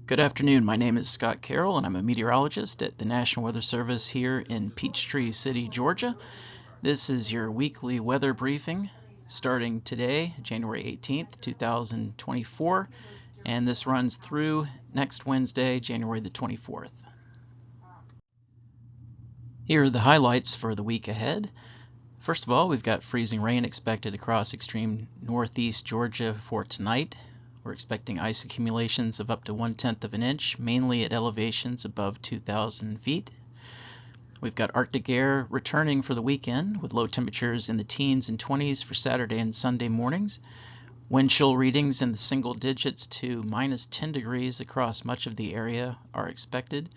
Good afternoon. My name is Scott Carroll, and I'm a meteorologist at the National Weather Service here in Peachtree City, Georgia. This is your weekly weather briefing starting today, January 18th, 2024, and this runs through next Wednesday, January the 24th. Here are the highlights for the week ahead. First of all, we've got freezing rain expected across extreme northeast Georgia for tonight. We're expecting ice accumulations of up to 1/10 of an inch, mainly at elevations above 2,000 feet. We've got Arctic air returning for the weekend with low temperatures in the teens and 20s for Saturday and Sunday mornings. Wind chill readings in the single digits to -10 degrees across much of the area are expected.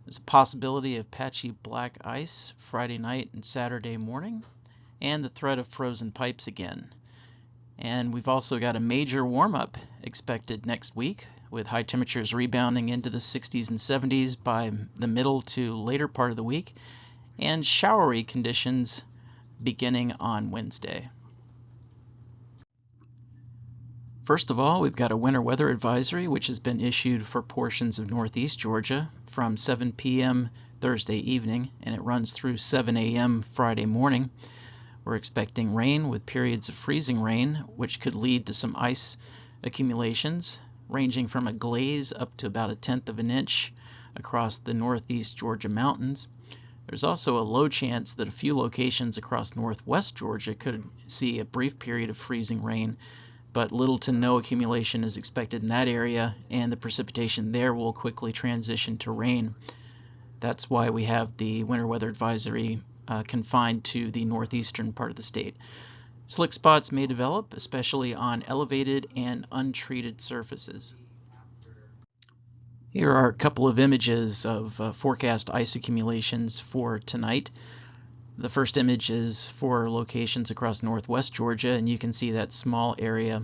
There's a possibility of patchy black ice Friday night and Saturday morning, and the threat of frozen pipes again. And we've also got a major warm-up expected next week, with high temperatures rebounding into the 60s and 70s by the middle to later part of the week, and showery conditions beginning on Wednesday. First of all, we've got a winter weather advisory which has been issued for portions of northeast Georgia from 7 p.m. Thursday evening, and it runs through 7 a.m. Friday morning. We're expecting rain with periods of freezing rain, which could lead to some ice accumulations ranging from a glaze up to about 1/10 of an inch across the northeast Georgia mountains. There's also a low chance that a few locations across northwest Georgia could see a brief period of freezing rain, but little to no accumulation is expected in that area, and the precipitation there will quickly transition to rain. That's why we have the winter weather advisory confined to the northeastern part of the state. Slick spots may develop, especially on elevated and untreated surfaces. Here are a couple of images of forecast ice accumulations for tonight. The first image is for locations across northwest Georgia, and you can see that small area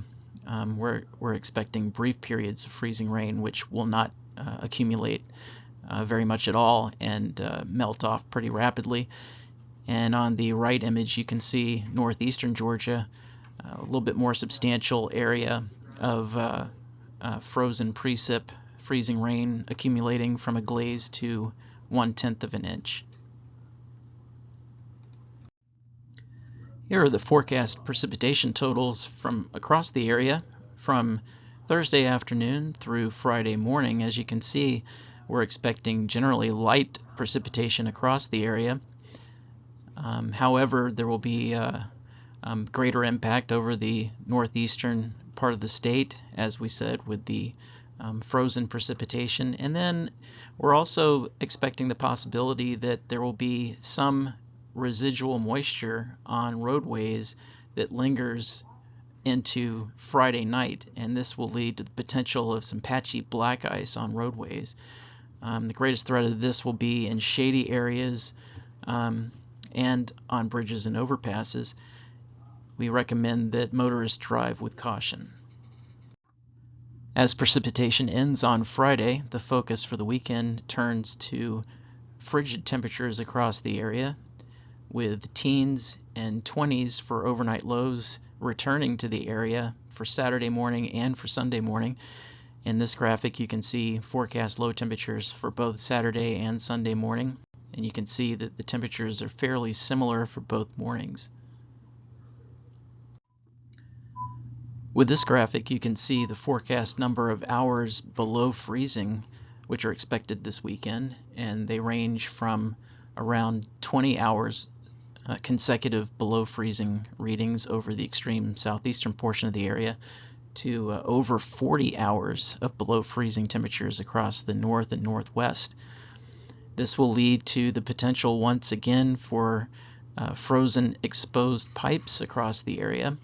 where we're expecting brief periods of freezing rain, which will not accumulate very much at all and melt off pretty rapidly. And on the right image, you can see northeastern Georgia, a little bit more substantial area of frozen precip, freezing rain accumulating from a glaze to 1/10 of an inch. Here are the forecast precipitation totals from across the area from Thursday afternoon through Friday morning. As you can see, we're expecting generally light precipitation across the area. However, there will be greater impact over the northeastern part of the state, as we said, with the frozen precipitation. And then we're also expecting the possibility that there will be some residual moisture on roadways that lingers into Friday night, and this will lead to the potential of some patchy black ice on roadways. The greatest threat of this will be in shady areas and on bridges and overpasses. We recommend that motorists drive with caution. As precipitation ends on Friday, the focus for the weekend turns to frigid temperatures across the area, with teens and 20s for overnight lows returning to the area for Saturday morning and for Sunday morning. In this graphic, you can see forecast low temperatures for both Saturday and Sunday morning, and you can see that the temperatures are fairly similar for both mornings. With this graphic, you can see the forecast number of hours below freezing, which are expected this weekend, and they range from around 20 hours consecutive below freezing readings over the extreme southeastern portion of the area to over 40 hours of below freezing temperatures across the north and northwest. This will lead to the potential once again for frozen exposed pipes across the area.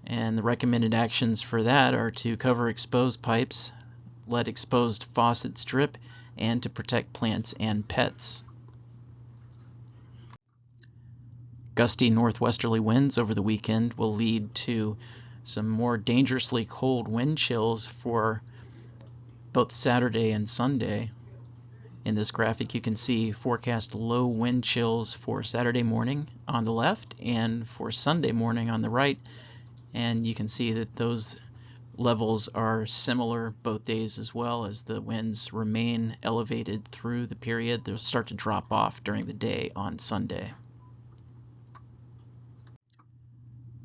And the recommended actions for that are to cover exposed pipes, let exposed faucets drip, and to protect plants and pets. Gusty northwesterly winds over the weekend will lead to some more dangerously cold wind chills for both Saturday and Sunday. In this graphic, you can see forecast low wind chills for Saturday morning on the left and for Sunday morning on the right. And you can see that those levels are similar both days as well. As the winds remain elevated through the period, they'll start to drop off during the day on Sunday.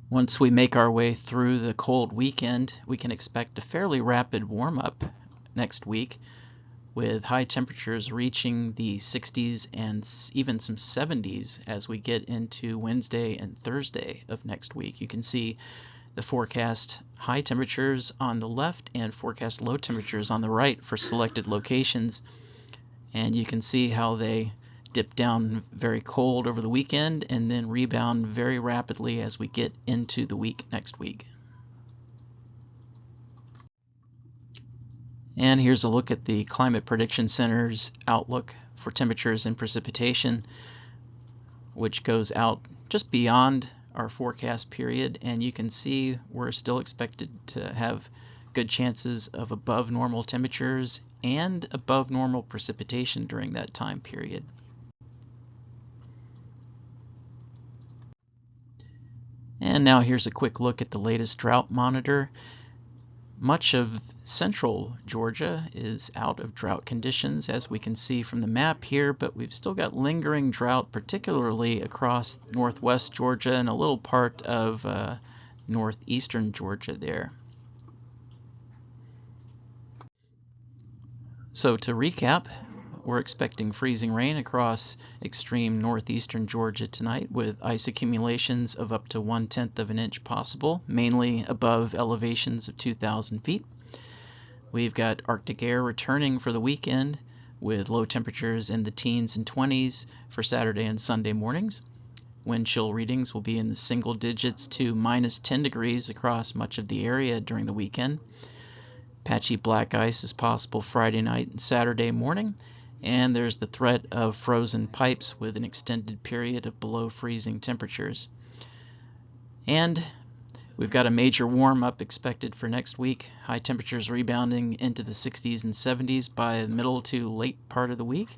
Once we make our way through the cold weekend, we can expect a fairly rapid warm-up next week, with high temperatures reaching the 60s and even some 70s as we get into Wednesday and Thursday of next week. You can see the forecast high temperatures on the left and forecast low temperatures on the right for selected locations, and you can see how they dip down very cold over the weekend and then rebound very rapidly as we get into the week next week. And here's a look at the Climate Prediction Center's outlook for temperatures and precipitation, which goes out just beyond our forecast period, and you can see we're still expected to have good chances of above normal temperatures and above normal precipitation during that time period. And now here's a quick look at the latest drought monitor. Much of central Georgia is out of drought conditions, as we can see from the map here, but we've still got lingering drought, particularly across northwest Georgia and a little part of northeastern Georgia there. So to recap, we're expecting freezing rain across extreme northeastern Georgia tonight, with ice accumulations of up to 1/10 of an inch possible, mainly above elevations of 2,000 feet. We've got Arctic air returning for the weekend, with low temperatures in the teens and 20s for Saturday and Sunday mornings. Wind chill readings will be in the single digits to -10 degrees across much of the area during the weekend. Patchy black ice is possible Friday night and Saturday morning, and there's the threat of frozen pipes with an extended period of below freezing temperatures. And we've got a major warm-up expected for next week, high temperatures rebounding into the 60s and 70s by the middle to late part of the week,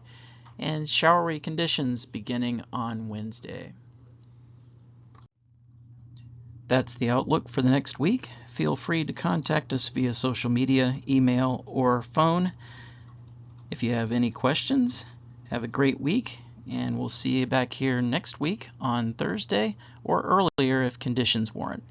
and showery conditions beginning on Wednesday. That's the outlook for the next week. Feel free to contact us via social media, email, or phone. If you have any questions, have a great week, and we'll see you back here next week on Thursday or earlier if conditions warrant.